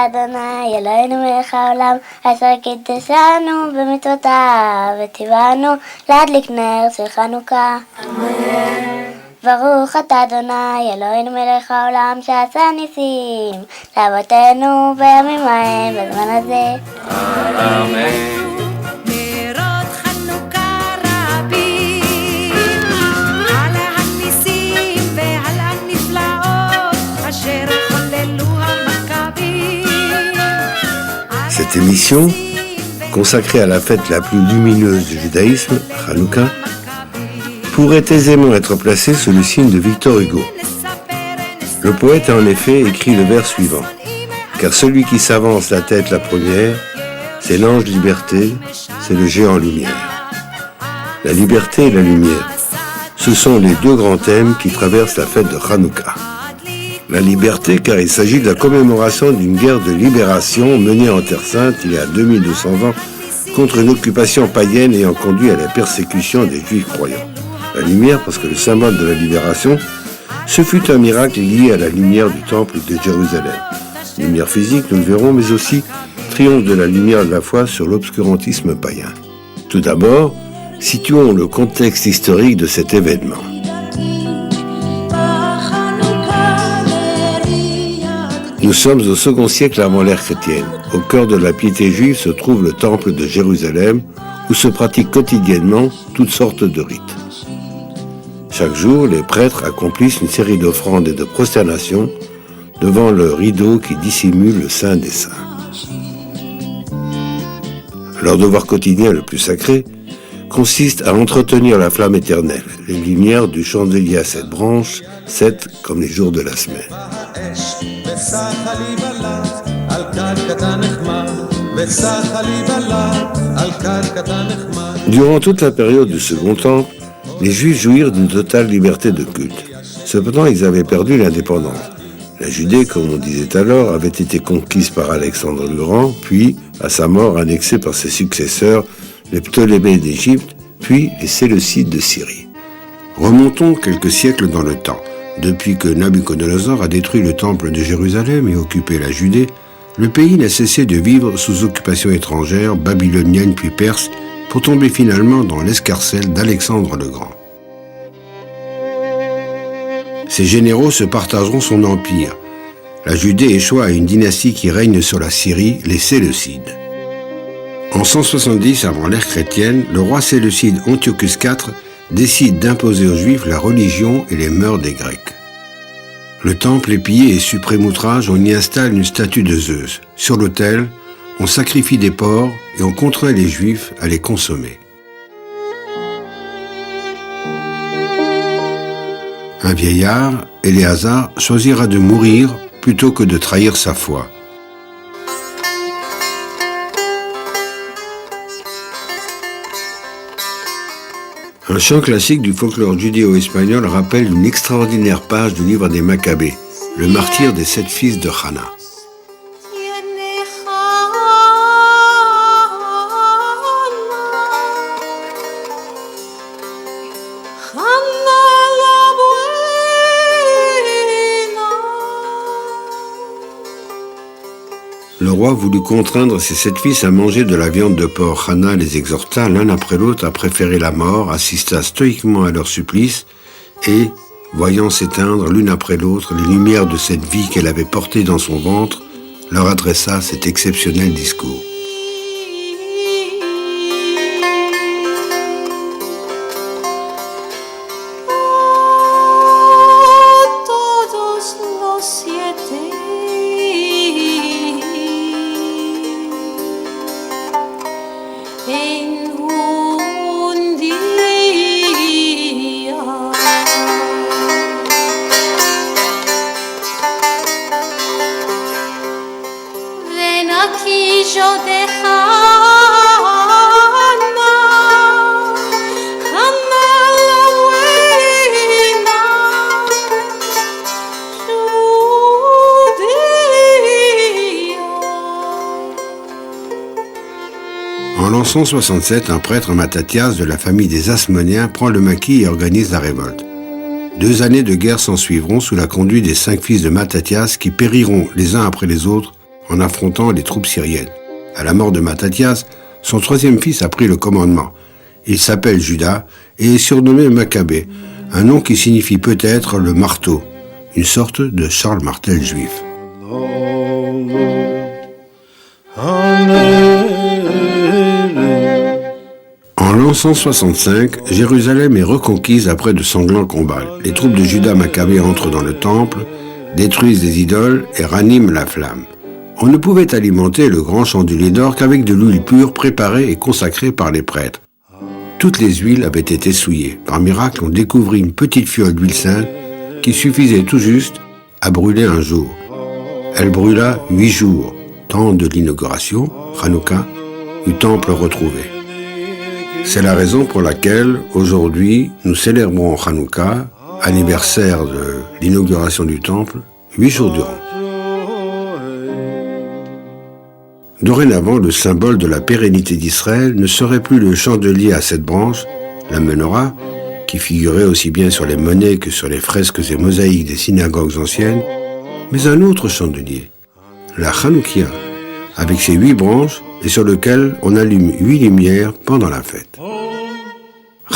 אדוני אלוהינו מלך העולם אשר קידשנו במצוותיו וציוונו להדליק נר של חנוכה. אמן. ברוך אתה אדוני אלוהינו מלך העולם שעשה ניסים לאבותינו בימים ההם בזמן הזה. אמן. Cette émission, consacrée à la fête la plus lumineuse du judaïsme, Hanouka, pourrait aisément être placée sous le signe de Victor Hugo. Le poète a en effet écrit le vers suivant: « Car celui qui s'avance la tête la première, c'est l'ange liberté, c'est le géant lumière. » La liberté et la lumière, ce sont les deux grands thèmes qui traversent la fête de Hanouka. La liberté, car il s'agit de la commémoration d'une guerre de libération menée en Terre Sainte il y a 2200 ans contre une occupation païenne ayant conduit à la persécution des Juifs croyants. La lumière, parce que le symbole de la libération, ce fut un miracle lié à la lumière du temple de Jérusalem. Lumière physique, nous le verrons, mais aussi triomphe de la lumière de la foi sur l'obscurantisme païen. Tout d'abord, situons le contexte historique de cet événement. Nous sommes au second siècle avant l'ère chrétienne. Au cœur de la piété juive se trouve le temple de Jérusalem, où se pratiquent quotidiennement toutes sortes de rites. Chaque jour, les prêtres accomplissent une série d'offrandes et de prosternations devant le rideau qui dissimule le Saint des Saints. Leur devoir quotidien le plus sacré consiste à entretenir la flamme éternelle, les lumières du chandelier à 7 branches, 7 comme les jours de la semaine. Durant toute la période du Second Temple, les Juifs jouirent d'une totale liberté de culte. Cependant, ils avaient perdu l'indépendance. La Judée, comme on disait alors, avait été conquise par Alexandre le Grand, puis, à sa mort, annexée par ses successeurs, les Ptolémées d'Égypte, puis les Séleucides de Syrie. Remontons quelques siècles dans le temps. Depuis que Nabuchodonosor a détruit le temple de Jérusalem et occupé la Judée, le pays n'a cessé de vivre sous occupation étrangère, babylonienne puis perse, pour tomber finalement dans l'escarcelle d'Alexandre le Grand. Ses généraux se partageront son empire. La Judée échoua à une dynastie qui règne sur la Syrie, les Séleucides. En 170 avant l'ère chrétienne, le roi séleucide Antiochus IV décide d'imposer aux Juifs la religion et les mœurs des Grecs. Le temple est pillé et suprême outrage, on y installe une statue de Zeus. Sur l'autel, on sacrifie des porcs et on contraint les Juifs à les consommer. Un vieillard, Éléazar, choisira de mourir plutôt que de trahir sa foi. Un chant classique du folklore judéo-espagnol rappelle une extraordinaire page du livre des Maccabées, le martyre des 7 fils de Hana. Le roi voulut contraindre ses 7 fils à manger de la viande de porc. Hana les exhorta l'un après l'autre à préférer la mort, assista stoïquement à leur supplice et, voyant s'éteindre l'une après l'autre les lumières de cette vie qu'elle avait portée dans son ventre, leur adressa cet exceptionnel discours. En l'an 167, un prêtre Mattathias de la famille des Hasmoniens prend le maquis et organise la révolte. 2 années de guerre s'ensuivront sous la conduite des 5 fils de Mattathias qui périront les uns après les autres en affrontant les troupes syriennes. À la mort de Mattathias, son troisième fils a pris le commandement. Il s'appelle Juda et est surnommé Maccabée, un nom qui signifie peut-être le marteau, une sorte de Charles Martel juif. En l'an 165, Jérusalem est reconquise après de sanglants combats. Les troupes de Juda Maccabée entrent dans le temple, détruisent des idoles et raniment la flamme. On ne pouvait alimenter le grand chandelier d'or qu'avec de l'huile pure préparée et consacrée par les prêtres. Toutes les huiles avaient été souillées. Par miracle, on découvrit une petite fiole d'huile sainte qui suffisait tout juste à brûler un jour. Elle brûla 8 jours, temps de l'inauguration, Hanouka, du temple retrouvé. C'est la raison pour laquelle, aujourd'hui, nous célébrons Hanouka, anniversaire de l'inauguration du temple, 8 jours durant. Dorénavant, le symbole de la pérennité d'Israël ne serait plus le chandelier à 7 branches, la menorah, qui figurait aussi bien sur les monnaies que sur les fresques et mosaïques des synagogues anciennes, mais un autre chandelier, la Hanoukia, avec ses 8 branches et sur lequel on allume 8 lumières pendant la fête.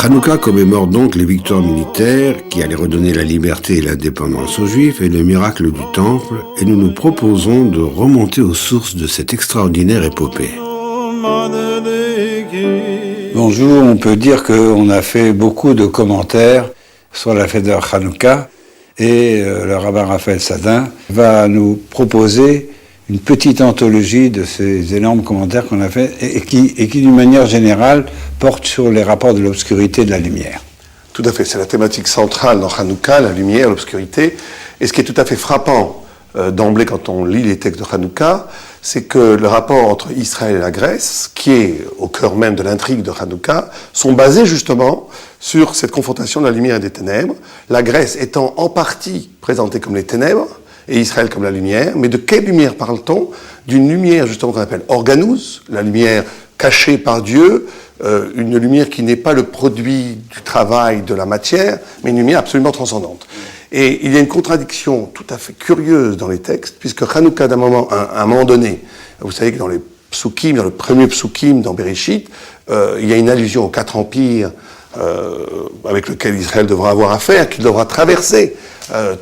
Hanouka commémore donc les victoires militaires qui allaient redonner la liberté et l'indépendance aux Juifs et le miracle du Temple, et nous nous proposons de remonter aux sources de cette extraordinaire épopée. Bonjour, on peut dire qu'on a fait beaucoup de commentaires sur la fête de Hanouka et le rabbin Raphaël Sadin va nous proposer une petite anthologie de ces énormes commentaires qu'on a fait et qui d'une manière générale, porte sur les rapports de l'obscurité et de la lumière. Tout à fait, c'est la thématique centrale dans Hanouka, la lumière, l'obscurité. Et ce qui est tout à fait frappant d'emblée quand on lit les textes de Hanouka, c'est que le rapport entre Israël et la Grèce, qui est au cœur même de l'intrigue de Hanouka, sont basés justement sur cette confrontation de la lumière et des ténèbres, la Grèce étant en partie présentée comme les ténèbres, et Israël comme la lumière. Mais de quelle lumière parle-t-on? D'une lumière justement qu'on appelle organous, la lumière cachée par Dieu, une lumière qui n'est pas le produit du travail de la matière, mais une lumière absolument transcendante. Et il y a une contradiction tout à fait curieuse dans les textes, puisque Hanouka, à un moment donné, vous savez que dans les psukim, dans le premier psukim, dans Bereshit, il y a une allusion aux 4 empires avec lesquels Israël devra avoir affaire, qu'il devra traverser.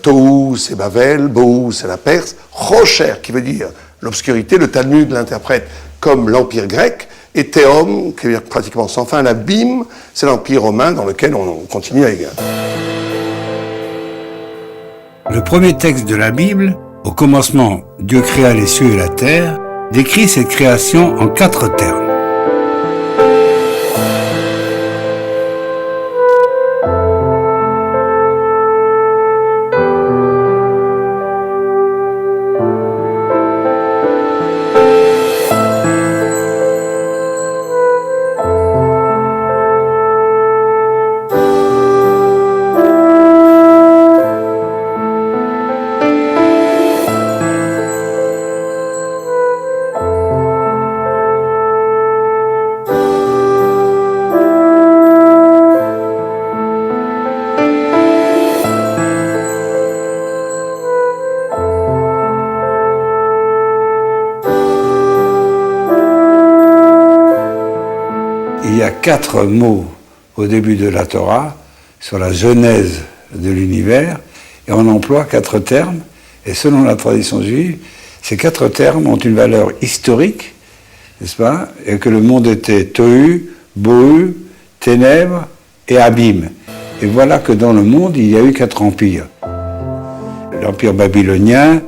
Tohu, c'est Babel, Bohu, c'est la Perse, Rocher, qui veut dire l'obscurité, le Talmud l'interprète comme l'Empire grec, et Théom, qui veut dire pratiquement sans fin, l'abîme, c'est l'Empire romain dans lequel on continue à égarer. Le premier texte de la Bible, au commencement, Dieu créa les cieux et la terre, décrit cette création en 4 termes. Il y a 4 mots au début de la Torah sur la genèse de l'univers, et on emploie 4 termes, et selon la tradition juive, ces 4 termes ont une valeur historique, n'est-ce pas, et que le monde était Tohu, Bohu, ténèbres et abîme. Et voilà que dans le monde, il y a eu 4 empires. L'empire babylonien,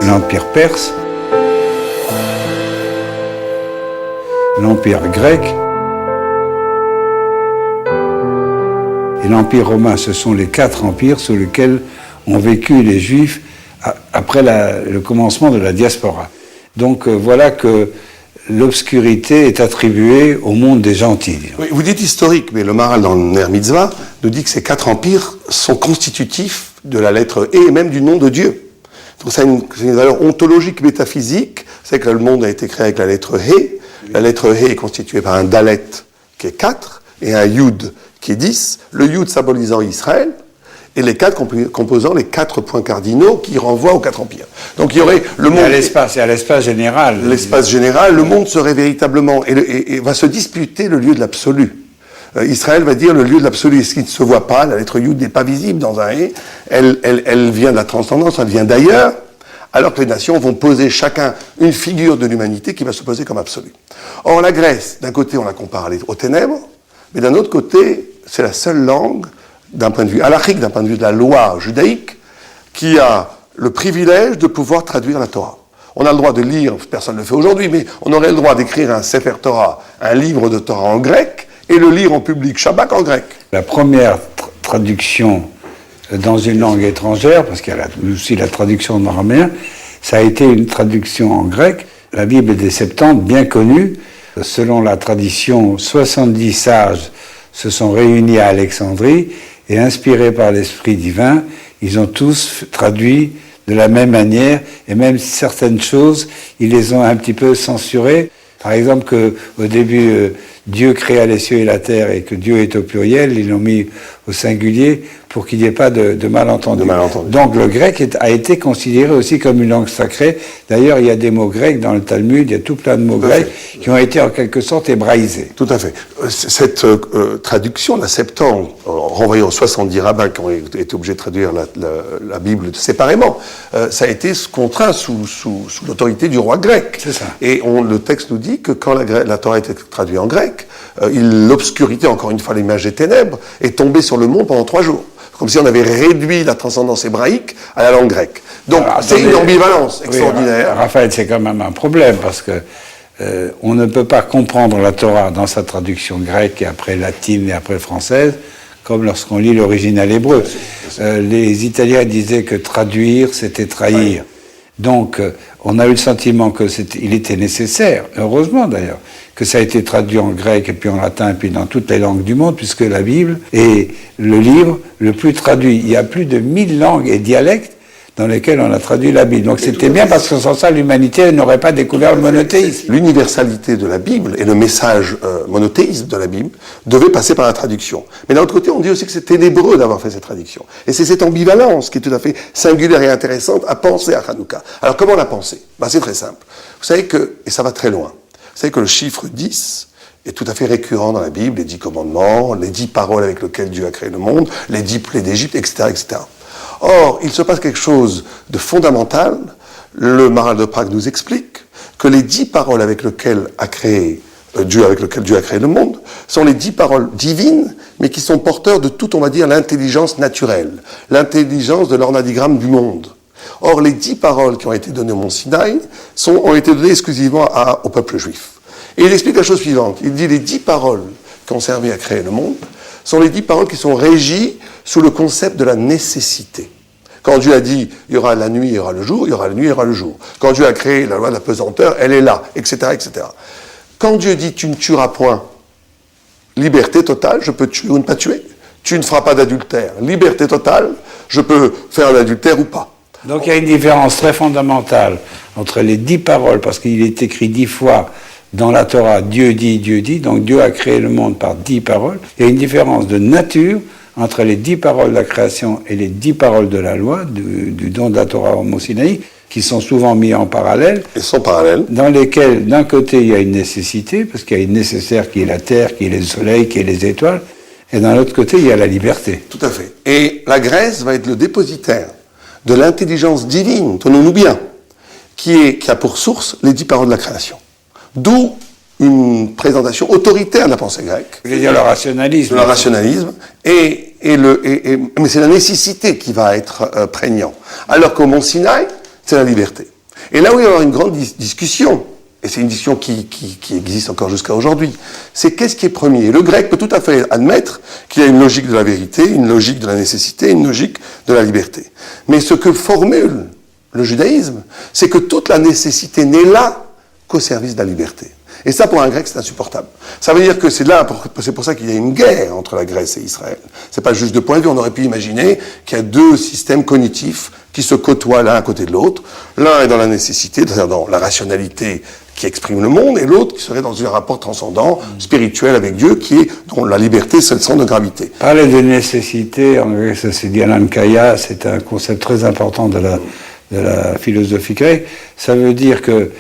l'empire perse, l'empire grec et l'empire romain. Ce sont les 4 empires sous lesquels ont vécu les Juifs après le commencement de la diaspora. Donc voilà que l'obscurité est attribuée au monde des gentils. Oui, vous dites historique, mais le Maharal dans le Ner Mitzvah nous dit que ces 4 empires sont constitutifs de la lettre E et même du nom de Dieu. Donc ça a une valeur ontologique, métaphysique. Vous savez que le monde a été créé avec la lettre He. La lettre He est constituée par un Dalet qui est 4 et un Yud qui est 10. Le Yud symbolisant Israël et les 4 composant les 4 points cardinaux qui renvoient aux 4 empires. Donc il y aurait le monde... Et à l'espace général. L'espace général, le monde serait véritablement... Et va se disputer le lieu de l'absolu. Israël va dire le lieu de l'absolu, ce qui ne se voit pas, la lettre Yud n'est pas visible dans un et, elle vient de la transcendance, elle vient d'ailleurs, alors que les nations vont poser chacun une figure de l'humanité qui va se poser comme absolue. Or la Grèce, d'un côté on la compare aux ténèbres, mais d'un autre côté, c'est la seule langue, d'un point de vue halachique, d'un point de vue de la loi judaïque, qui a le privilège de pouvoir traduire la Torah. On a le droit de lire, personne ne le fait aujourd'hui, mais on aurait le droit d'écrire un Sefer Torah, un livre de Torah en grec, et le lire en public, Shabbat en grec. La première traduction dans une langue étrangère, parce qu'il y a aussi la traduction en araméen, ça a été une traduction en grec. La Bible des Septante, bien connue, selon la tradition, 70 sages se sont réunis à Alexandrie et inspirés par l'Esprit divin, ils ont tous traduit de la même manière, et même certaines choses, ils les ont un petit peu censurées. Par exemple, qu'au début, Dieu créa les cieux et la terre et que Dieu est au pluriel, ils l'ont mis au singulier pour qu'il n'y ait pas de malentendu. Donc le grec a été considéré aussi comme une langue sacrée. D'ailleurs, il y a des mots grecs dans le Talmud, il y a tout plein de mots grecs qui ont été en quelque sorte hébraïsés. Tout à fait. Cette traduction, la Septante, renvoyée aux 70 rabbins qui ont été obligés de traduire la Bible séparément, ça a été contraint sous l'autorité du roi grec. C'est ça. Et le texte nous dit que quand la Torah a été traduite en grec, l'obscurité, encore une fois l'image des ténèbres, est tombée sur le monde pendant 3 jours. Comme si on avait réduit la transcendance hébraïque à la langue grecque. Donc, c'est une ambivalence extraordinaire. Oui, Raphaël, c'est quand même un problème, parce que on ne peut pas comprendre la Torah dans sa traduction grecque, et après latine, et après française, comme lorsqu'on lit l'original hébreu. Les Italiens disaient que traduire, c'était trahir. Ouais. Donc, on a eu le sentiment qu'il était nécessaire, heureusement d'ailleurs, que ça a été traduit en grec et puis en latin et puis dans toutes les langues du monde, puisque la Bible est le livre le plus traduit. Il y a plus de 1000 langues et dialectes dans lesquels on a traduit la Bible. Donc c'était bien, parce que sans ça, l'humanité n'aurait pas découvert le monothéisme. L'universalité de la Bible et le message monothéisme de la Bible devait passer par la traduction. Mais d'un autre côté, on dit aussi que c'est ténébreux d'avoir fait cette traduction. Et c'est cette ambivalence qui est tout à fait singulière et intéressante à penser à Hanouka. Alors comment la penser ? C'est très simple. Vous savez que, et ça va très loin, vous savez que le chiffre 10 est tout à fait récurrent dans la Bible, les 10 commandements, les 10 paroles avec lesquelles Dieu a créé le monde, les 10 plaies d'Égypte, etc., etc. Or, il se passe quelque chose de fondamental. Le maral de Prague nous explique que les 10 paroles avec lesquelles Dieu a créé le monde sont les 10 paroles divines, mais qui sont porteurs de toute, on va dire, l'intelligence naturelle, l'intelligence de l'organigramme du monde. Or, les 10 paroles qui ont été données au mont Sinaï ont été données exclusivement au peuple juif. Et il explique la chose suivante. Il dit les 10 paroles qui ont servi à créer le monde sont les 10 paroles qui sont régies sous le concept de la nécessité. Quand Dieu a dit « il y aura la nuit, il y aura le jour », il y aura la nuit, il y aura le jour. Quand Dieu a créé la loi de la pesanteur, elle est là, etc., etc. Quand Dieu dit « tu ne tueras point », liberté totale, je peux tuer ou ne pas tuer. Tu ne feras pas d'adultère, liberté totale, je peux faire l'adultère ou pas. Donc il y a une différence très fondamentale entre les 10 paroles, parce qu'il est écrit 10 fois dans la Torah, Dieu dit, donc Dieu a créé le monde par 10 paroles. Il y a une différence de nature entre les 10 paroles de la création et les 10 paroles de la loi, du don de la Torah au mont Sinaï, qui sont souvent mis en parallèle. Ils sont parallèles. Dans lesquels, d'un côté, il y a une nécessité, parce qu'il y a une nécessaire qui est la terre, qui est le soleil, qui est les étoiles, et d'un autre côté, il y a la liberté. Tout à fait. Et la Grèce va être le dépositaire de l'intelligence divine, tenons-nous bien, qui a pour source les 10 paroles de la création. D'où une présentation autoritaire de la pensée grecque. Je veux dire le rationalisme. Le rationalisme, mais c'est la nécessité qui va être prégnant. Alors qu'au mont Sinaï, c'est la liberté. Et là où il va y avoir une grande discussion, et c'est une discussion qui existe encore jusqu'à aujourd'hui, c'est qu'est-ce qui est premier. Le grec peut tout à fait admettre qu'il y a une logique de la vérité, une logique de la nécessité, une logique de la liberté. Mais ce que formule le judaïsme, c'est que toute la nécessité n'est là qu'au service de la liberté. Et ça, pour un grec, c'est insupportable. Ça veut dire que c'est pour ça qu'il y a une guerre entre la Grèce et Israël. C'est pas juste de point de vue. On aurait pu imaginer qu'il y a 2 systèmes cognitifs qui se côtoient l'un à côté de l'autre. L'un est dans la nécessité, c'est-à-dire dans la rationalité qui exprime le monde, et l'autre qui serait dans un rapport transcendant, spirituel avec Dieu, dont la liberté c'est le centre de gravité. Parler de nécessité, en grec ça se dit anankaya, c'est un concept très important de la philosophie grecque. Ça veut dire que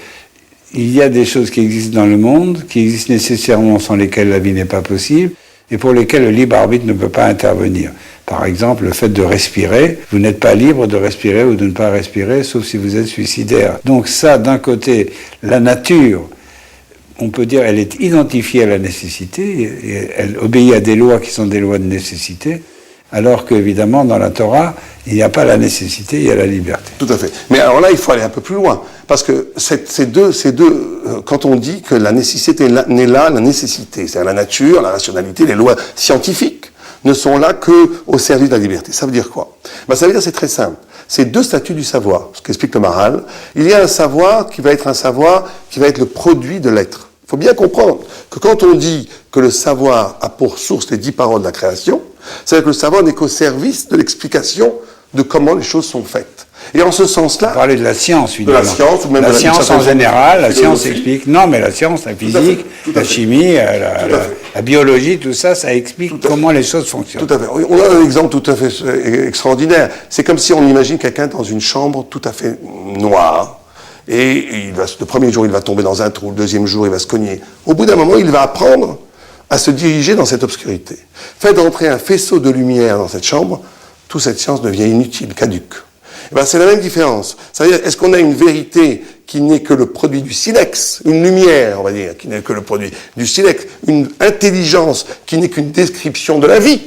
il y a des choses qui existent dans le monde, qui existent nécessairement sans lesquelles la vie n'est pas possible, et pour lesquelles le libre arbitre ne peut pas intervenir. Par exemple, le fait de respirer, vous n'êtes pas libre de respirer ou de ne pas respirer, sauf si vous êtes suicidaire. Donc ça, d'un côté, la nature, on peut dire, elle est identifiée à la nécessité, et elle obéit à des lois qui sont des lois de nécessité, alors qu'évidemment, dans la Torah, il n'y a pas la nécessité, il y a la liberté. Tout à fait. Mais alors là, il faut aller un peu plus loin, parce que ces deux, quand on dit que la nécessité n'est là, la nécessité, c'est-à-dire la nature, la rationalité, les lois scientifiques, ne sont là qu'au service de la liberté. Ça veut dire quoi? Ça veut dire c'est très simple. C'est deux statuts du savoir, ce qu'explique le Maharal. Il y a un savoir qui va être le produit de l'être. Il faut bien comprendre que quand on dit que le savoir a pour source les 10 paroles de la création, c'est-à-dire que le savoir n'est qu'au service de l'explication de comment les choses sont faites. Et en ce sens-là... On parlait de la science, finalement. De la science, ou même la de la science en général, la science explique... Non, mais la science, la physique, la chimie, la biologie, tout ça, ça explique comment les choses fonctionnent. Tout à fait. On a un exemple tout à fait extraordinaire. C'est comme si on imagine quelqu'un dans une chambre tout à fait noire, et le premier jour, il va tomber dans un trou, le deuxième jour, il va se cogner. Au bout d'un moment, il va apprendre à se diriger dans cette obscurité. Faites entrer un faisceau de lumière dans cette chambre, toute cette science devient inutile, caduque. C'est la même différence. C'est-à-dire, est-ce qu'on a une vérité qui n'est que le produit du silex, une lumière, on va dire, qui n'est que le produit du silex, une intelligence qui n'est qu'une description de la vie,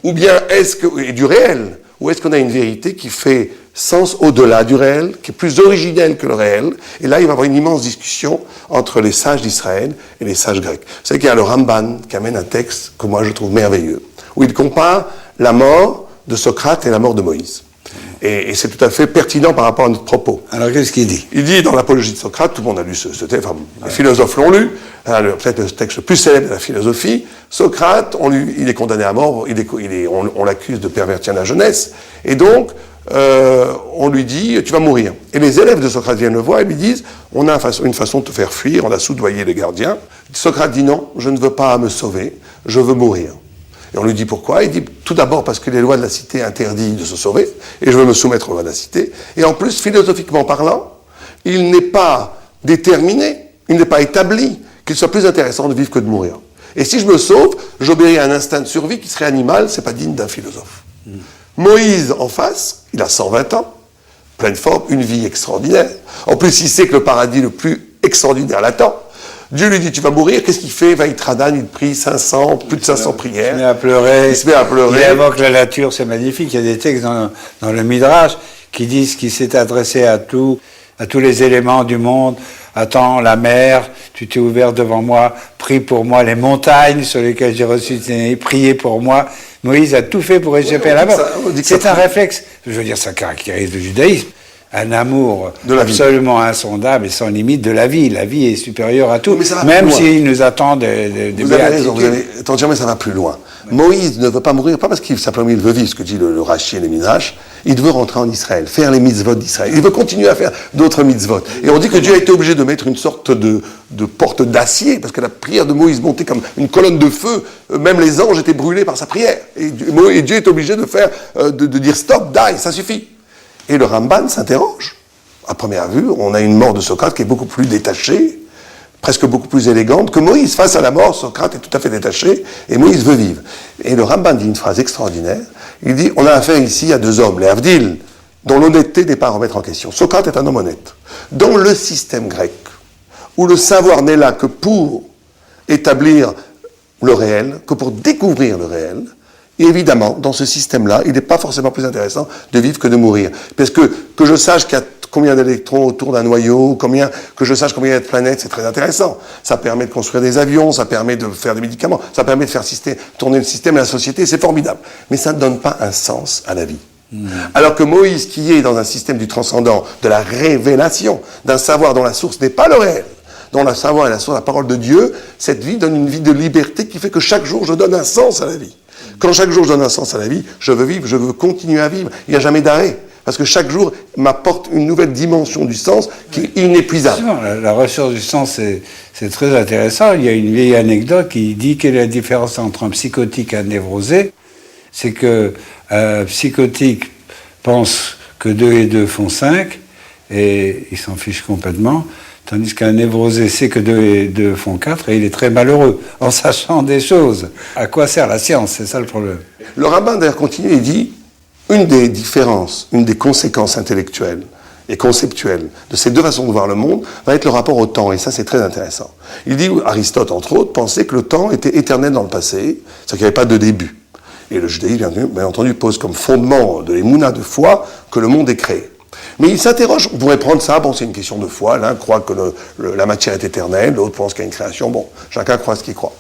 ou bien et du réel, ou est-ce qu'on a une vérité qui fait sens au-delà du réel, qui est plus originelle que le réel, et là il va y avoir une immense discussion entre les sages d'Israël et les sages grecs. Vous savez qu'il y a le Ramban qui amène un texte que moi je trouve merveilleux, où il compare la mort de Socrate et la mort de Moïse. Et c'est tout à fait pertinent par rapport à notre propos. Alors qu'est-ce qu'il dit? Il dit dans l'Apologie de Socrate, tout le monde a lu ce texte, enfin, les philosophes l'ont lu, peut-être le texte le plus célèbre de la philosophie. Socrate, il est condamné à mort, on l'accuse de pervertir la jeunesse, et donc on lui dit, tu vas mourir. Et les élèves de Socrate viennent le voir et lui disent, on a une façon de te faire fuir, on a soudoyé les gardiens. Socrate dit non, je ne veux pas me sauver, je veux mourir. Et on lui dit pourquoi? Il dit tout d'abord parce que les lois de la cité interdisent de se sauver, et je veux me soumettre aux lois de la cité. Et en plus, philosophiquement parlant, il n'est pas déterminé, il n'est pas établi qu'il soit plus intéressant de vivre que de mourir. Et si je me sauve, j'obéis à un instinct de survie qui serait animal, c'est pas digne d'un philosophe. Moïse, en face, il a 120 ans, pleine forme, une vie extraordinaire. En plus, il sait que le paradis le plus extraordinaire l'attend. Dieu lui dit, tu vas mourir, qu'est-ce qu'il fait? Vaïtradan, il prie plus de 500 prières. Il se met à pleurer. Il se met à pleurer. Il évoque la nature, c'est magnifique. Il y a des textes dans le Midrash qui disent qu'il s'est adressé à tous les éléments du monde. Attends, la mer, tu t'es ouvert devant moi, prie pour moi, les montagnes sur lesquelles j'ai reçu tes nez, priez pour moi. Moïse a tout fait pour échapper à la mort. C'est un réflexe. Je veux dire, ça caractérise le judaïsme. Un amour absolument insondable et sans limite de la vie. La vie est supérieure à tout, même s'il nous attend des Vous avez raison, mais ça va plus loin. Ouais. Moïse ne veut pas mourir, pas parce qu'il simplement il veut vivre, ce que dit le Rashi et les Midrash, il veut rentrer en Israël, faire les mitzvot d'Israël. Il veut continuer à faire d'autres mitzvot. Et on dit que Dieu a été obligé de mettre une sorte de porte d'acier, parce que la prière de Moïse montait comme une colonne de feu, même les anges étaient brûlés par sa prière. Et Dieu est obligé de dire stop, die, ça suffit. Et le Ramban s'interroge. À première vue, on a une mort de Socrate qui est beaucoup plus détachée, presque beaucoup plus élégante que Moïse. Face à la mort, Socrate est tout à fait détaché, et Moïse veut vivre. Et le Ramban dit une phrase extraordinaire. Il dit, on a affaire ici à deux hommes, les Avdil, dont l'honnêteté n'est pas à remettre en question. Socrate est un homme honnête. Dans le système grec, où le savoir n'est là que pour établir le réel, que pour découvrir le réel, et évidemment, dans ce système-là, il n'est pas forcément plus intéressant de vivre que de mourir. Parce que je sache qu'il y a combien d'électrons autour d'un noyau, que je sache combien il y a de planètes, c'est très intéressant. Ça permet de construire des avions, ça permet de faire des médicaments, ça permet de faire tourner le système et la société, c'est formidable. Mais ça ne donne pas un sens à la vie. Alors que Moïse, qui est dans un système du transcendant, de la révélation, d'un savoir dont la source n'est pas le réel, dont le savoir est la source de la parole de Dieu, cette vie donne une vie de liberté qui fait que chaque jour je donne un sens à la vie. Quand chaque jour je donne un sens à la vie, je veux vivre, je veux continuer à vivre. Il n'y a jamais d'arrêt. Parce que chaque jour m'apporte une nouvelle dimension du sens qui est inépuisable. La recherche du sens, c'est très intéressant. Il y a une vieille anecdote qui dit quelle est la différence entre un psychotique et un névrosé. C'est que psychotique pense que 2 et 2 font 5, et il s'en fiche complètement, tandis qu'un névrosé sait que 2 et 2 font 4, et il est très malheureux, en sachant des choses. À quoi sert la science? C'est ça le problème. Le rabbin, d'ailleurs, continue et dit, une des différences, une des conséquences intellectuelles et conceptuelles de ces deux façons de voir le monde va être le rapport au temps, et ça c'est très intéressant. Il dit, Aristote, entre autres, pensait que le temps était éternel dans le passé, c'est-à-dire qu'il n'y avait pas de début. Et le judaïsme, bien entendu, pose comme fondement de l'émouna de foi que le monde est créé. Mais il s'interroge, on pourrait prendre ça, bon, c'est une question de foi, l'un croit que la matière est éternelle, l'autre pense qu'il y a une création, bon, chacun croit ce qu'il croit.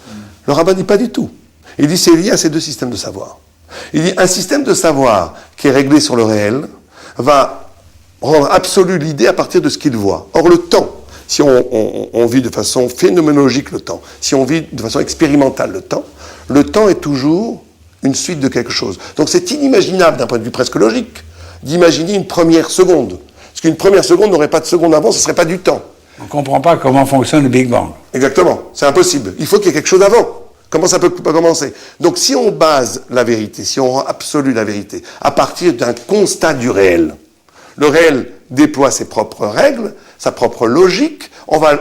Le rabbin dit pas du tout. Il dit c'est lié à ces deux systèmes de savoir. Il dit un système de savoir qui est réglé sur le réel va rendre absolue l'idée à partir de ce qu'il voit. Or, le temps, si on vit de façon phénoménologique le temps, si on vit de façon expérimentale le temps est toujours une suite de quelque chose. Donc c'est inimaginable d'un point de vue presque logique d'imaginer une première seconde. Parce qu'une première seconde n'aurait pas de seconde avant, ce ne serait pas du temps. On ne comprend pas comment fonctionne le Big Bang. Exactement, c'est impossible. Il faut qu'il y ait quelque chose avant. Comment ça peut pas commencer? Donc si on base la vérité, si on rend absolue la vérité, à partir d'un constat du réel, le réel déploie ses propres règles, sa propre logique, on va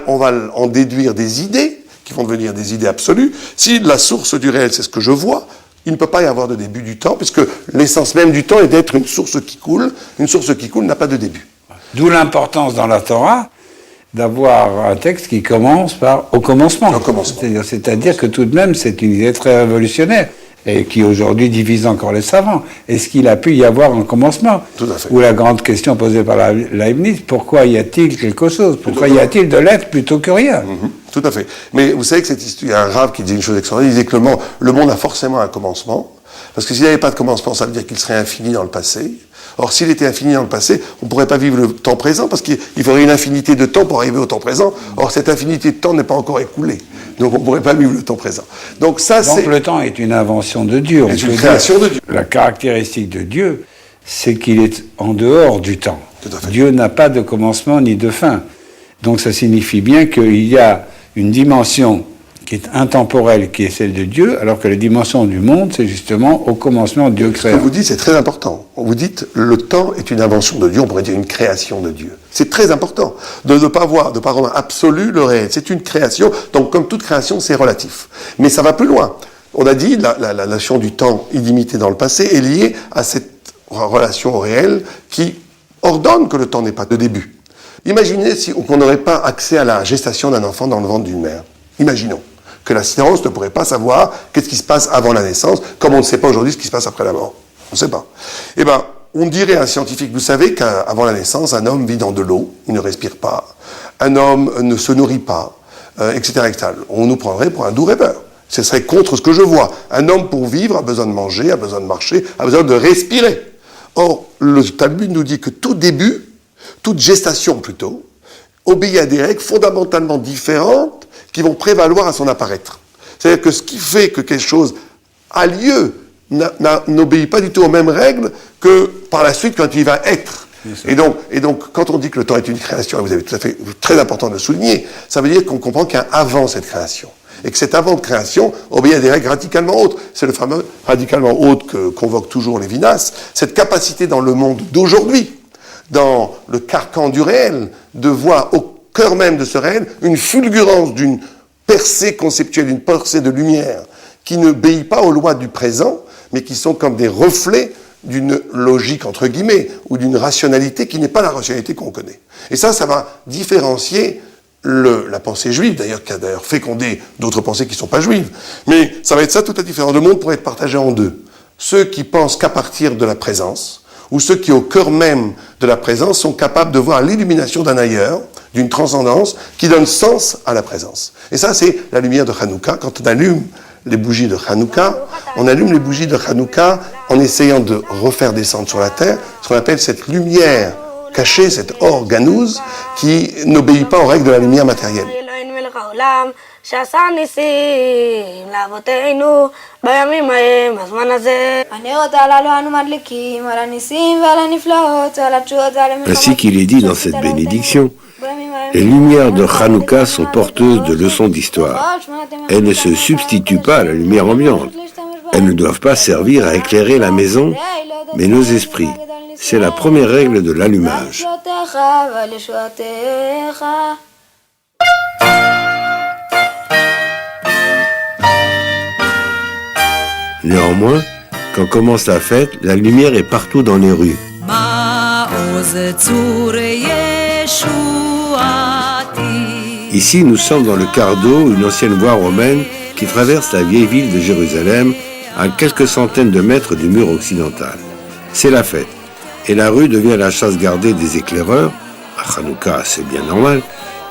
en déduire des idées, qui vont devenir des idées absolues. Si la source du réel, c'est ce que je vois, il ne peut pas y avoir de début du temps, puisque l'essence même du temps est d'être une source qui coule. Une source qui coule n'a pas de début. D'où l'importance dans la Torah d'avoir un texte qui commence par « au commencement ». C'est-à-dire que tout de même, c'est une idée très révolutionnaire et qui aujourd'hui divise encore les savants. Est-ce qu'il a pu y avoir un commencement? Tout à fait. Ou la grande question posée par Leibniz, pourquoi y a-t-il quelque chose? Pourquoi y a-t-il de l'être plutôt que rien? Tout à fait. Mais vous savez que il y a un rave qui dit une chose extraordinaire, il disait que le monde a forcément un commencement, parce que s'il n'y avait pas de commencement, ça veut dire qu'il serait infini dans le passé. Or, s'il était infini dans le passé, on ne pourrait pas vivre le temps présent, parce qu'il faudrait une infinité de temps pour arriver au temps présent. Or, cette infinité de temps n'est pas encore écoulée. Donc, on ne pourrait pas vivre le temps présent. Donc, le temps est une invention de Dieu. C'est une création de Dieu. La caractéristique de Dieu, c'est qu'il est en dehors du temps. Tout à fait. Dieu n'a pas de commencement ni de fin. Donc, ça signifie bien qu'il y a une dimension qui est intemporelle, qui est celle de Dieu, alors que la dimension du monde, c'est justement au commencement Dieu créé. Ce que vous dites, c'est très important. Vous dites, le temps est une invention de Dieu, on pourrait dire une création de Dieu. C'est très important de ne pas rendre absolu le réel. C'est une création, donc comme toute création, c'est relatif. Mais ça va plus loin. On a dit, la notion du temps illimité dans le passé est liée à cette relation au réel qui ordonne que le temps n'ait pas de début. Imaginez qu'on n'aurait pas accès à la gestation d'un enfant dans le ventre d'une mère. Imaginons que la science ne pourrait pas savoir qu'est-ce qui se passe avant la naissance, comme on ne sait pas aujourd'hui ce qui se passe après la mort. On ne sait pas. Eh bien, on dirait à un scientifique, vous savez qu'avant la naissance, un homme vit dans de l'eau, il ne respire pas, un homme ne se nourrit pas, etc., etc. On nous prendrait pour un doux rêveur. Ce serait contre ce que je vois. Un homme, pour vivre, a besoin de manger, a besoin de marcher, a besoin de respirer. Or, le Talmud nous dit que tout début, toute gestation plutôt, obéit à des règles fondamentalement différentes qui vont prévaloir à son apparaître. C'est-à-dire que ce qui fait que quelque chose a lieu n'obéit pas du tout aux mêmes règles que par la suite quand il va être. Et donc, quand on dit que le temps est une création, et vous avez tout à fait très important de le souligner, ça veut dire qu'on comprend qu'il y a un avant cette création. Et que cet avant de création obéit à des règles radicalement hautes. C'est le fameux radicalement haute que convoquent toujours Lévinas, cette capacité dans le monde d'aujourd'hui, dans le carcan du réel, de voir au cœur même de ce réel une fulgurance d'une percée conceptuelle, d'une percée de lumière qui ne obéit pas aux lois du présent, mais qui sont comme des reflets d'une logique, entre guillemets, ou d'une rationalité qui n'est pas la rationalité qu'on connaît. Et ça va différencier la pensée juive, d'ailleurs, qui a d'ailleurs fécondé d'autres pensées qui ne sont pas juives. Mais ça va être ça toute la différence. Le monde pourrait être partagé en deux. Ceux qui pensent qu'à partir de la présence, ou ceux qui, au cœur même de la présence, sont capables de voir l'illumination d'un ailleurs, d'une transcendance, qui donne sens à la présence. Et ça, c'est la lumière de Hanouka. Quand on allume les bougies de Hanouka, on allume les bougies de Hanouka en essayant de refaire descendre sur la terre ce qu'on appelle cette lumière cachée, cette or ganouz, qui n'obéit pas aux règles de la lumière matérielle. שעשה ניסים לאבותינו בימים ההם הזמן הזה. הנרות הללו אנו מדליקים על הניסים ועל הנפלאות ועל התשועות ועל המלחמות. Ainsi qu'il est dit dans cette bénédiction, les lumières de Hanouka sont porteuses de leçons d'histoire. Elles ne se substituent pas à la lumière ambiante. Elles ne doivent pas servir à éclairer la maison, mais nos esprits. C'est la première règle de l'allumage. Néanmoins, quand commence la fête, la lumière est partout dans les rues. Ici, nous sommes dans le Cardo, une ancienne voie romaine qui traverse la vieille ville de Jérusalem à quelques centaines de mètres du mur occidental. C'est la fête, et la rue devient la chasse gardée des éclaireurs, à Hanouka c'est bien normal,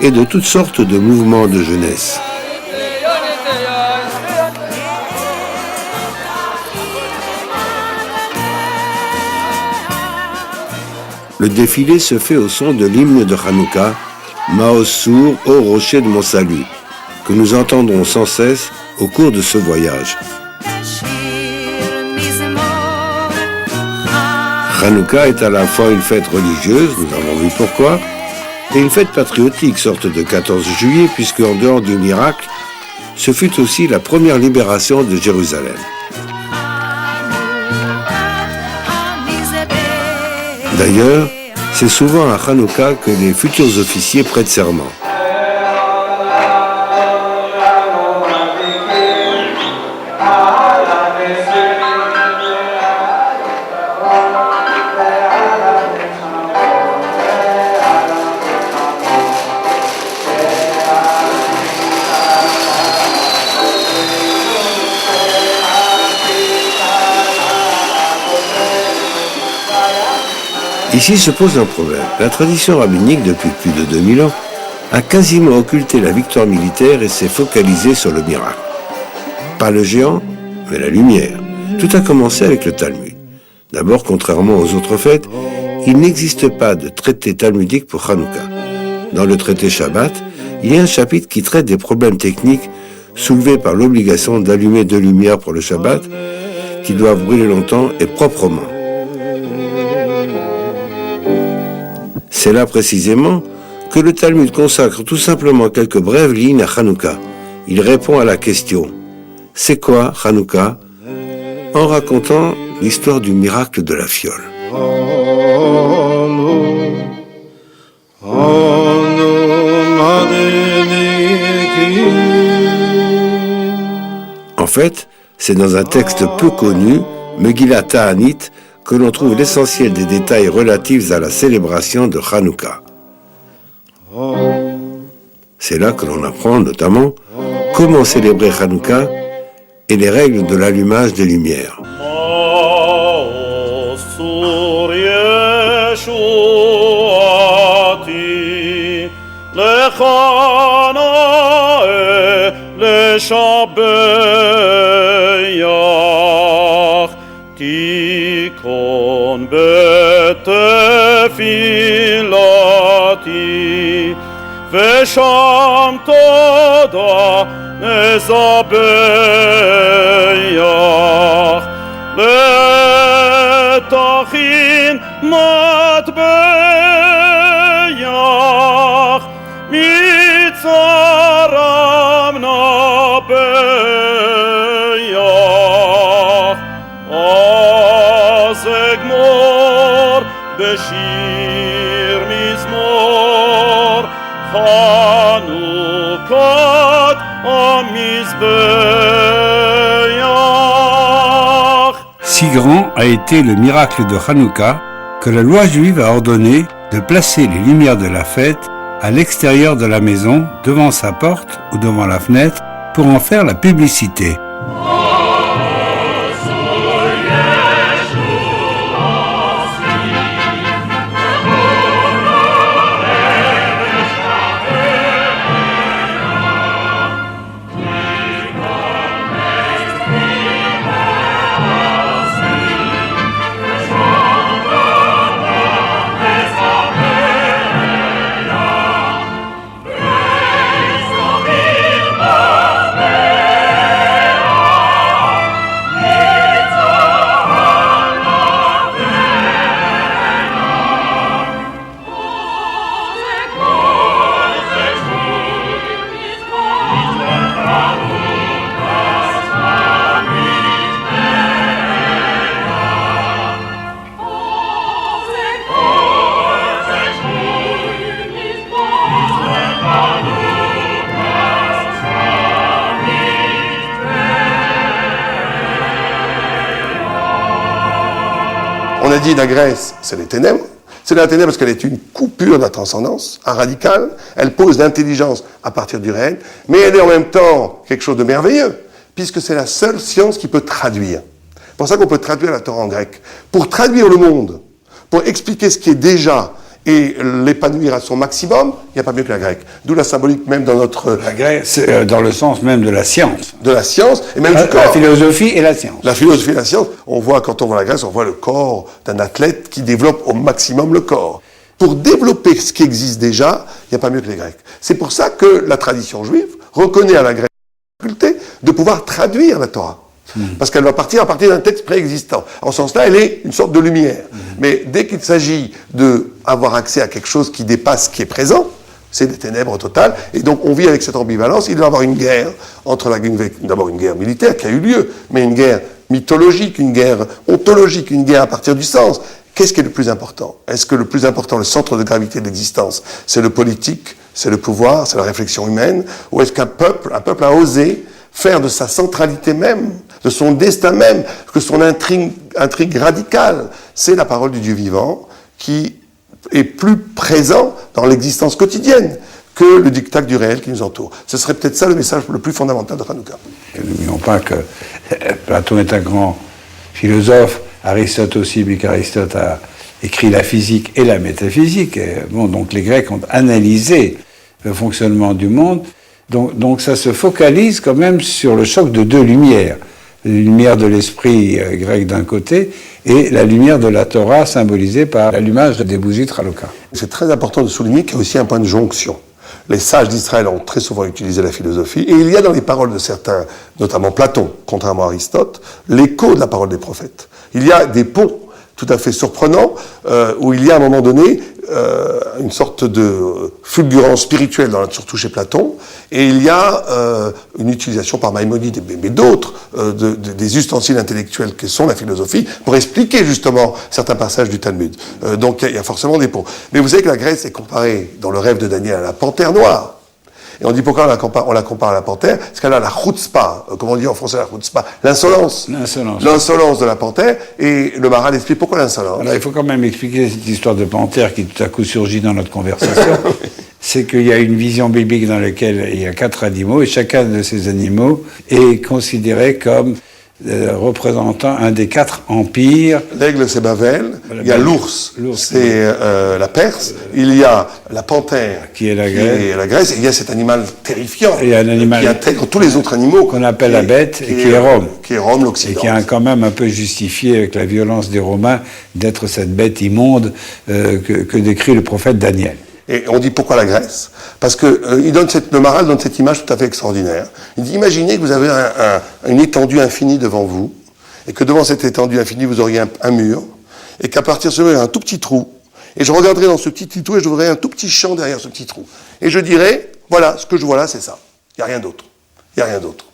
et de toutes sortes de mouvements de jeunesse. Le défilé se fait au son de l'hymne de Hanouka, Maoz Sour, ô rocher de mon salut, que nous entendrons sans cesse au cours de ce voyage. Hanouka est à la fois une fête religieuse, nous avons vu pourquoi, et une fête patriotique, sorte de 14 juillet, puisque en dehors du miracle, ce fut aussi la première libération de Jérusalem. D'ailleurs, c'est souvent à Hanouka que les futurs officiers prêtent serment. Ici se pose un problème. La tradition rabbinique, depuis plus de 2000 ans, a quasiment occulté la victoire militaire et s'est focalisée sur le miracle. Pas le géant, mais la lumière. Tout a commencé avec le Talmud. D'abord, contrairement aux autres fêtes, il n'existe pas de traité talmudique pour Hanouka. Dans le traité Shabbat, il y a un chapitre qui traite des problèmes techniques soulevés par l'obligation d'allumer deux lumières pour le Shabbat, qui doivent brûler longtemps et proprement. C'est là précisément que le Talmud consacre tout simplement quelques brèves lignes à Hanouka. Il répond à la question « C'est quoi Hanouka ?» en racontant l'histoire du miracle de la fiole. En fait, c'est dans un texte peu connu, Megillat Ta'anit, que l'on trouve l'essentiel des détails relatifs à la célébration de Hanouka. C'est là que l'on apprend notamment comment célébrer Hanouka et les règles de l'allumage des lumières. תיקון בתפילתי ושם תודה נזבח לתכין מטבח מצרם נבח אז אגמור בשיר מזמור חנוכת המזבח. Si grand a été le miracle de Hanouka que la loi juive a ordonné de placer les lumières de la fête à l'extérieur de la maison, devant sa porte ou devant la fenêtre, pour en faire la publicité. Oh a dit la Grèce, c'est les ténèbres. C'est la ténèbres parce qu'elle est une coupure de la transcendance, un radical. Elle pose l'intelligence à partir du réel, mais elle est en même temps quelque chose de merveilleux, puisque c'est la seule science qui peut traduire. C'est pour ça qu'on peut traduire la Torah en grec. Pour traduire le monde, pour expliquer ce qui est déjà et l'épanouir à son maximum, il n'y a pas mieux que la grecque. D'où la symbolique même dans notre... La grecque, c'est dans le sens même de la science. De la science et même du corps. La philosophie et la science. La philosophie et la science, on voit, quand on voit la Grèce, on voit le corps d'un athlète qui développe au maximum le corps. Pour développer ce qui existe déjà, il n'y a pas mieux que les Grecs. C'est pour ça que la tradition juive reconnaît à la Grèce la faculté de pouvoir traduire la Torah. Parce qu'elle va partir à partir d'un texte préexistant. En ce sens-là, elle est une sorte de lumière. Mais dès qu'il s'agit d'avoir accès à quelque chose qui dépasse ce qui est présent, c'est des ténèbres totales. Et donc, on vit avec cette ambivalence. Il doit y avoir une guerre entre d'abord une guerre militaire qui a eu lieu, mais une guerre mythologique, une guerre ontologique, une guerre à partir du sens. Qu'est-ce qui est le plus important? Est-ce que le plus important, le centre de gravité de l'existence, c'est le politique, c'est le pouvoir, c'est la réflexion humaine? Ou est-ce qu'un peuple a osé faire de sa centralité même, de son destin même, que son intrigue radicale, c'est la parole du Dieu vivant qui est plus présent dans l'existence quotidienne que le diktat du réel qui nous entoure. Ce serait peut-être ça le message le plus fondamental de Hanouka. N'oublions pas que Platon est un grand philosophe, Aristote aussi, mais qu'Aristote a écrit la physique et la métaphysique. Et bon, donc les Grecs ont analysé le fonctionnement du monde. Donc ça se focalise quand même sur le choc de deux lumières. La lumière de l'esprit grec d'un côté et la lumière de la Torah symbolisée par l'allumage des bougies de Hanouka. C'est très important de souligner qu'il y a aussi un point de jonction. Les sages d'Israël ont très souvent utilisé la philosophie et il y a dans les paroles de certains, notamment Platon, contrairement à Aristote, l'écho de la parole des prophètes. Il y a des ponts tout à fait surprenants où il y a à un moment donné une sorte de fulgurance spirituelle, surtout chez Platon, et il y a une utilisation par Maïmonide, mais d'autres, des ustensiles intellectuels que sont la philosophie, pour expliquer justement certains passages du Talmud. Donc il y a forcément des ponts. Mais vous savez que la Grèce est comparée, dans le rêve de Daniel, à la panthère noire. Et on dit pourquoi on la compare à la panthère? Parce qu'elle a la chutzpah, comme on dit en français la chutzpah, l'insolence. L'insolence de la panthère, et le Maharal explique pourquoi l'insolence. Alors il faut quand même expliquer cette histoire de panthère qui tout à coup surgit dans notre conversation. C'est qu'il y a une vision biblique dans laquelle il y a 4 animaux, et chacun de ces animaux est considéré comme représentant un des 4 empires. L'aigle, c'est Bavel. Il y a l'ours, c'est la Perse. Il y a la panthère, qui est la Grèce. Et il y a cet animal terrifiant, il y a un animal qui intègre tous les autres animaux. Qu'on appelle la bête, et qui est Rome. Qui est Rome, l'Occident. Et qui a quand même un peu justifié, avec la violence des Romains, d'être cette bête immonde que décrit le prophète Daniel. Et on dit pourquoi la Grèce? Parce que le Maharal donne cette image tout à fait extraordinaire. Il dit, imaginez que vous avez une étendue infinie devant vous, et que devant cette étendue infinie, vous auriez un mur, et qu'à partir de ce mur, il y a un tout petit trou. Et je regarderai dans ce petit trou, et je verrai un tout petit champ derrière ce petit trou. Et je dirais, voilà, ce que je vois là, c'est ça. Il n'y a rien d'autre. Il n'y a rien d'autre.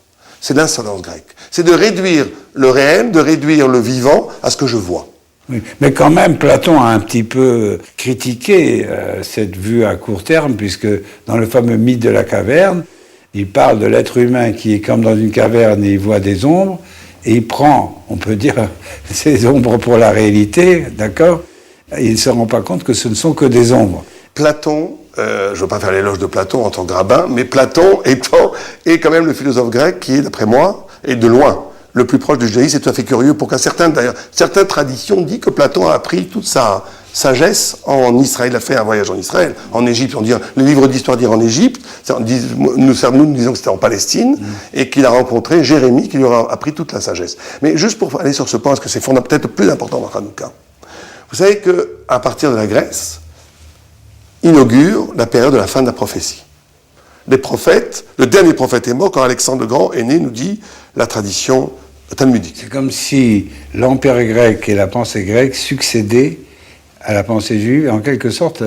C'est l'insolence grecque. C'est de réduire le réel, de réduire le vivant à ce que je vois. Oui, mais quand même, Platon a un petit peu critiqué cette vue à court terme, puisque dans le fameux mythe de la caverne, il parle de l'être humain qui est comme dans une caverne et il voit des ombres, et il prend, on peut dire, ces ombres pour la réalité, d'accord? Et il ne se rend pas compte que ce ne sont que des ombres. Platon, je ne veux pas faire l'éloge de Platon en tant que rabbin, mais Platon est quand même le philosophe grec qui est, d'après moi, et de loin, le plus proche du judaïsme. C'est tout à fait curieux pour certaines traditions disent que Platon a appris toute sa sagesse en Israël. Il a fait un voyage en Israël, en Égypte. On dit, le livre d'histoire dit en Égypte. Nous disons que c'était en Palestine, et qu'il a rencontré Jérémie qui lui aura appris toute la sagesse. Mais juste pour aller sur ce point, parce que c'est peut-être le plus important dans Hanouka. Vous savez qu'à partir de la Grèce, inaugure la période de la fin de la prophétie. Les prophètes, le dernier prophète est mort quand Alexandre le Grand est né, nous dit la tradition talmudique. C'est comme si l'empire grec et la pensée grecque succédaient à la pensée juive et en quelque sorte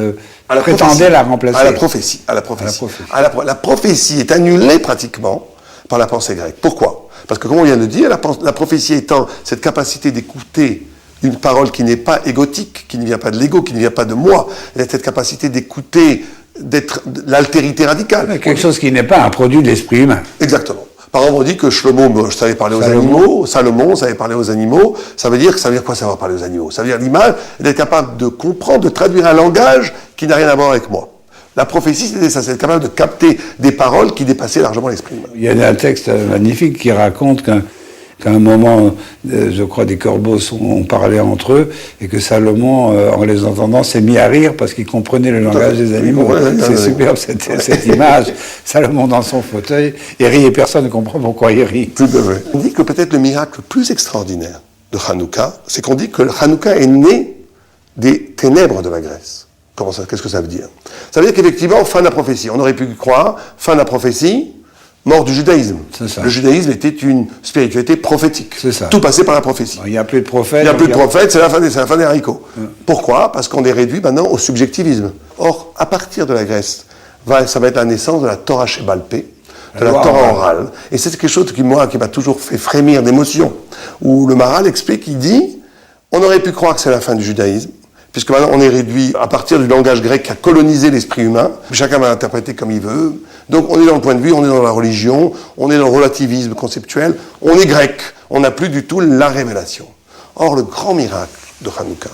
prétendaient la remplacer. À la prophétie. La prophétie est annulée pratiquement par la pensée grecque. Pourquoi? Parce que comme on vient de dire, la prophétie étant cette capacité d'écouter une parole qui n'est pas égotique, qui ne vient pas de l'ego, qui ne vient pas de moi, elle a cette capacité d'écouter, d'être l'altérité radicale. Quelque chose qui n'est pas un produit de l'esprit humain. Exactement. Par exemple, on dit que Shlomo savait parler aux animaux, Salomon savait parler aux animaux. Ça veut dire quoi savoir parler aux animaux? Ça veut dire l'image, d'être capable de comprendre, de traduire un langage qui n'a rien à voir avec moi. La prophétie, c'était ça, c'est être capable de capter des paroles qui dépassaient largement l'esprit humain. Il y a un texte magnifique qui raconte qu'à un moment, je crois, des corbeaux ont parlé entre eux et que Salomon, en les entendant, s'est mis à rire parce qu'il comprenait le langage des animaux. C'est superbe cette image. Salomon dans son fauteuil, il rit et personne ne comprend pourquoi il rit. Tout à fait. On dit que peut-être le miracle le plus extraordinaire de Hanouka, c'est qu'on dit que Hanouka est né des ténèbres de la Grèce. Comment ça? Qu'est-ce que ça veut dire? Ça veut dire qu'effectivement, fin de la prophétie. On aurait pu croire, fin de la prophétie, mort du judaïsme. C'est ça. Le judaïsme était une spiritualité prophétique. C'est ça. Tout passait par la prophétie. Il n'y a plus de prophètes. Il n'y a plus de prophètes, c'est la fin des haricots. Pourquoi? Parce qu'on est réduit maintenant au subjectivisme. Or, à partir de la Grèce, ça va être la naissance de la Torah Shebalpé, de la Torah orale. Et c'est quelque chose qui m'a toujours fait frémir d'émotion. Où le Maharal explique, il dit, on aurait pu croire que c'est la fin du judaïsme, puisque maintenant on est réduit à partir du langage grec qui a colonisé l'esprit humain, chacun va l'interpréter comme il veut, donc on est dans le point de vue, on est dans la religion, on est dans le relativisme conceptuel, on est grec, on n'a plus du tout la révélation. Or le grand miracle de Hanouka,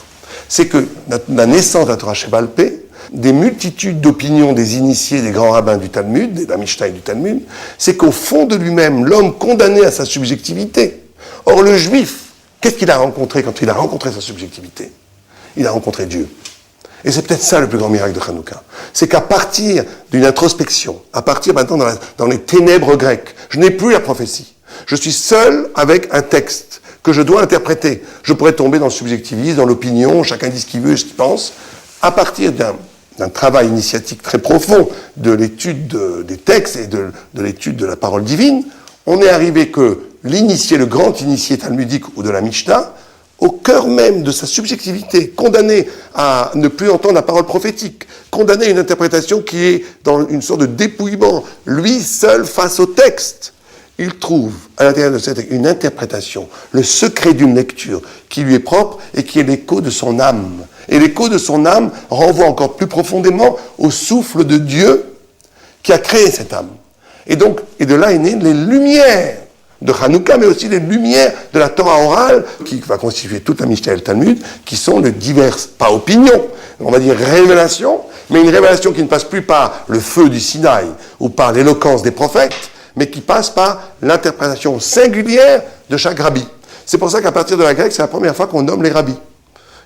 c'est que la naissance de la Torah Shebalpé, des multitudes d'opinions des initiés, des grands rabbins du Talmud, de la Mishnah et du Talmud, c'est qu'au fond de lui-même, l'homme condamné à sa subjectivité. Or le juif, qu'est-ce qu'il a rencontré quand il a rencontré sa subjectivité? Il a rencontré Dieu. Et c'est peut-être ça le plus grand miracle de Hanouka. C'est qu'à partir d'une introspection, à partir maintenant dans les ténèbres grecques, je n'ai plus la prophétie. Je suis seul avec un texte que je dois interpréter. Je pourrais tomber dans le subjectivisme, dans l'opinion, chacun dit ce qu'il veut et ce qu'il pense. À partir d'un travail initiatique très profond de l'étude des textes et de l'étude de la parole divine, on est arrivé que l'initié, le grand initié talmudique ou de la Mishnah, au cœur même de sa subjectivité, condamné à ne plus entendre la parole prophétique, condamné à une interprétation qui est dans une sorte de dépouillement, lui seul face au texte, il trouve à l'intérieur de cette une interprétation, le secret d'une lecture qui lui est propre et qui est l'écho de son âme. Et l'écho de son âme renvoie encore plus profondément au souffle de Dieu qui a créé cette âme. Et de là est née les lumières de Hanouka, mais aussi les lumières de la Torah orale, qui va constituer toute la Mishnah et le Talmud, qui sont les diverses, pas opinions, on va dire révélations, mais une révélation qui ne passe plus par le feu du Sinaï ou par l'éloquence des prophètes, mais qui passe par l'interprétation singulière de chaque rabbi. C'est pour ça qu'à partir de la grecque, c'est la première fois qu'on nomme les rabbis.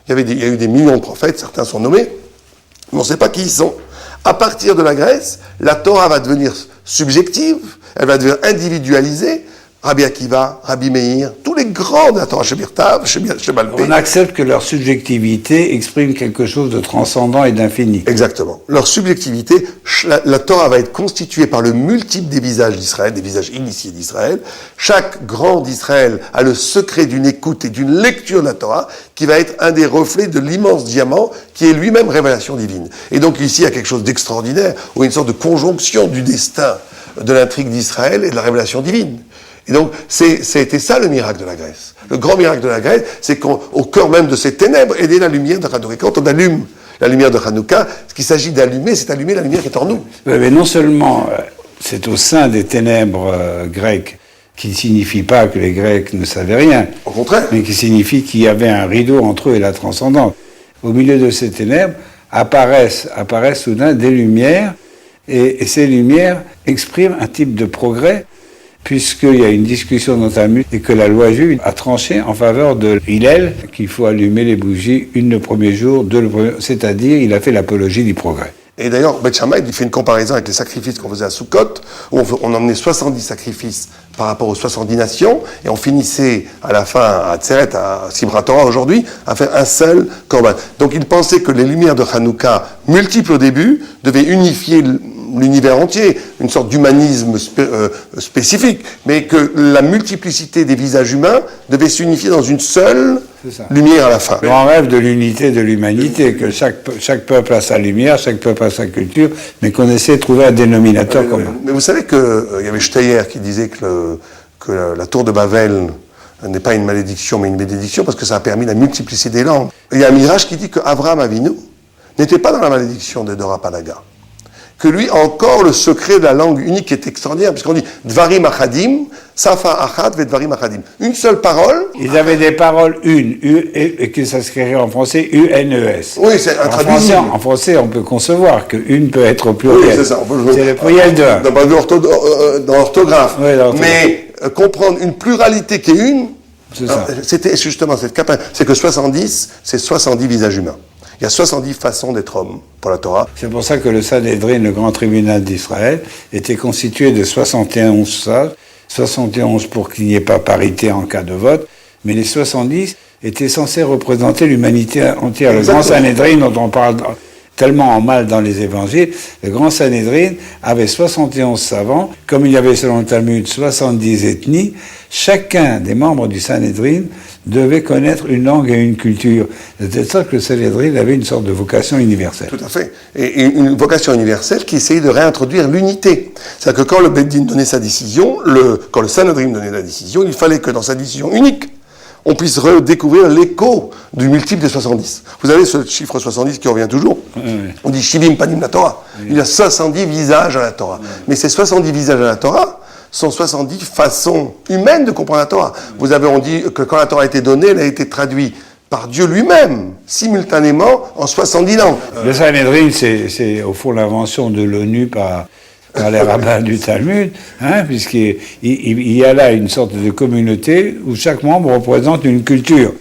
Il y a eu des millions de prophètes, certains sont nommés, mais on ne sait pas qui ils sont. À partir de la Grèce, la Torah va devenir subjective, elle va devenir individualisée. Rabbi Akiva, Rabbi Meir, tous les grands de la Torah Shebalpé. On accepte que leur subjectivité exprime quelque chose de transcendant et d'infini. Exactement. Leur subjectivité, la Torah va être constituée par le multiple des visages d'Israël, des visages initiés d'Israël. Chaque grand d'Israël a le secret d'une écoute et d'une lecture de la Torah qui va être un des reflets de l'immense diamant qui est lui-même révélation divine. Et donc ici, il y a quelque chose d'extraordinaire, ou une sorte de conjonction du destin de l'intrigue d'Israël et de la révélation divine. Et donc, c'était ça le miracle de la Grèce. Le grand miracle de la Grèce, c'est qu'au cœur même de ces ténèbres est née la lumière de Hanouka. Quand on allume la lumière de Hanouka, ce qu'il s'agit d'allumer, c'est allumer la lumière qui est en nous. Mais non seulement c'est au sein des ténèbres grecques, qui ne signifie pas que les Grecs ne savaient rien. Au contraire. Mais qui signifie qu'il y avait un rideau entre eux et la transcendance. Au milieu de ces ténèbres apparaissent soudain des lumières, et ces lumières expriment un type de progrès, puisqu'il y a une discussion dans Talmud et que la loi juive a tranché en faveur de Hillel qu'il faut allumer les bougies une le premier jour, deux le premier, c'est-à-dire il a fait l'apologie du progrès. Et d'ailleurs, Beth Shammai, il fait une comparaison avec les sacrifices qu'on faisait à Sukkot, où on emmenait 70 sacrifices par rapport aux 70 nations, et on finissait à la fin, à Tzeret, à Simchat Torah aujourd'hui, à faire un seul korban. Donc il pensait que les lumières de Hanouka, multiples au début, devaient unifier l'univers entier, une sorte d'humanisme spécifique, mais que la multiplicité des visages humains devait s'unifier dans une seule lumière à la fin. Le grand rêve de l'unité de l'humanité, que chaque peuple a sa lumière, chaque peuple a sa culture, mais qu'on essaie de trouver un dénominateur commun. Mais vous savez qu'il y avait Steyer qui disait que la tour de Babel n'est pas une malédiction, mais une bénédiction, parce que ça a permis la multiplicité des langues. Il y a un mirage qui dit qu'Abraham Avinu n'était pas dans la malédiction de Dora Palaga. que lui a encore le secret de la langue unique qui est extraordinaire, puisqu'on dit Dvarim Achadim, Safa Achat ve Dvarim Achadim. Une seule parole. Ils avaient des paroles une, et qui s'inscriraient en français U-N-E-S. Oui, c'est intraduisible. En français, on peut concevoir que une peut être au pluriel. Oui, c'est ça. C'est le pluriel de un. Dans l'orthographe. Oui, l'orthographe. Mais comprendre une pluralité qui est une, C'est ça. c'était justement cette capacité. C'est que 70, c'est 70 visages humains. Il y a 70 façons d'être homme pour la Torah. C'est pour ça que le Sanhédrin, le grand tribunal d'Israël, était constitué de 71 sages, 71 pour qu'il n'y ait pas parité en cas de vote, mais les 70 étaient censés représenter l'humanité entière. Le grand Sanhédrin, dont on parle tellement en mal dans les évangiles, le grand Sanhédrin avait 71 savants, comme il y avait selon le Talmud 70 ethnies, chacun des membres du Sanhédrin devait connaître une langue et une culture. De telle sorte que le Sanhédrin avait une sorte de vocation universelle. Tout à fait. Et une vocation universelle qui essayait de réintroduire l'unité. C'est-à-dire que quand le Beddin donnait sa décision, quand le Sanhédrin donnait la décision, il fallait que dans sa décision unique, on puisse redécouvrir l'écho du multiple des 70. Vous avez ce chiffre 70 qui revient toujours. On dit Shivim Panim la Torah. Il y a 70 visages à la Torah. Mais ces 70 visages à la Torah sont 70 façons humaines de comprendre la Torah. On dit que quand la Torah a été donnée, elle a été traduite par Dieu lui-même, simultanément, en 70 langues. Le Sanhédrin, c'est au fond l'invention de l'ONU par les rabbins du Talmud, puisqu'il y a là une sorte de communauté où chaque membre représente une culture.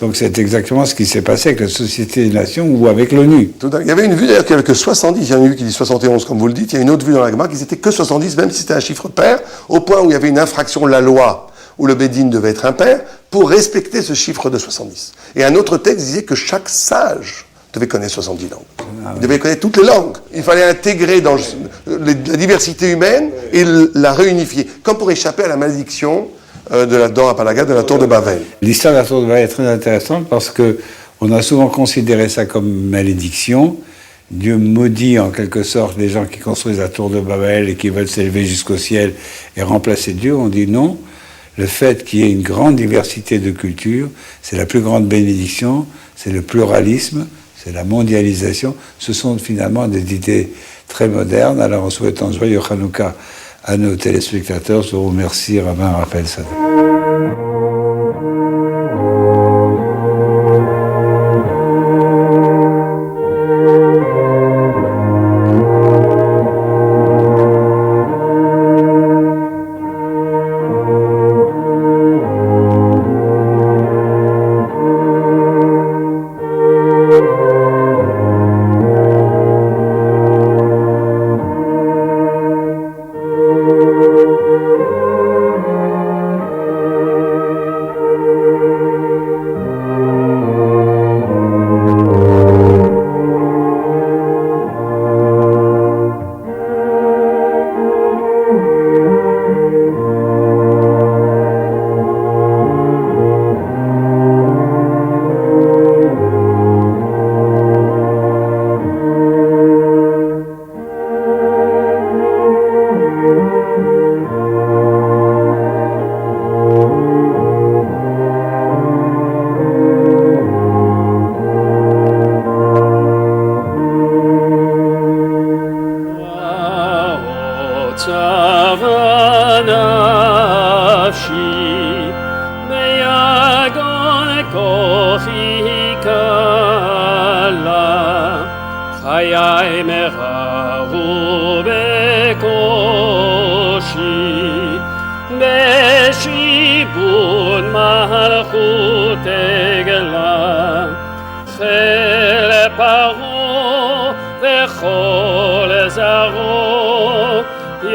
Donc c'est exactement ce qui s'est passé avec la Société des Nations ou avec l'ONU. Il y avait une vue d'ailleurs qu'il n'y avait que 70, il y en a une qui dit 71 comme vous le dites, il y a une autre vue dans la Gemara qui n'était que 70, même si c'était un chiffre pair, au point où il y avait une infraction de la loi, où le Beddin devait être impair, pour respecter ce chiffre de 70. Et un autre texte disait que chaque sage devait connaître 70 langues. Il devait connaître toutes les langues. Il fallait intégrer dans la diversité humaine et la réunifier, comme pour échapper à la malédiction de la Dor Apalaga, de la tour de Babel. L'histoire de la tour de Babel est très intéressante parce que on a souvent considéré ça comme malédiction. Dieu maudit en quelque sorte les gens qui construisent la tour de Babel et qui veulent s'élever jusqu'au ciel et remplacer Dieu. On dit non. Le fait qu'il y ait une grande diversité de cultures, c'est la plus grande bénédiction, c'est le pluralisme, c'est la mondialisation. Ce sont finalement des idées très modernes. Alors en souhaitant joyeux Hanouka à nos téléspectateurs, je vous remercie, Rabbin Raphaël Saadé.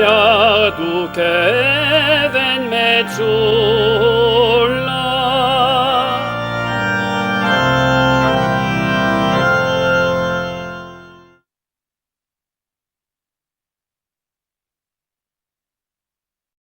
ירדו כאבן מצור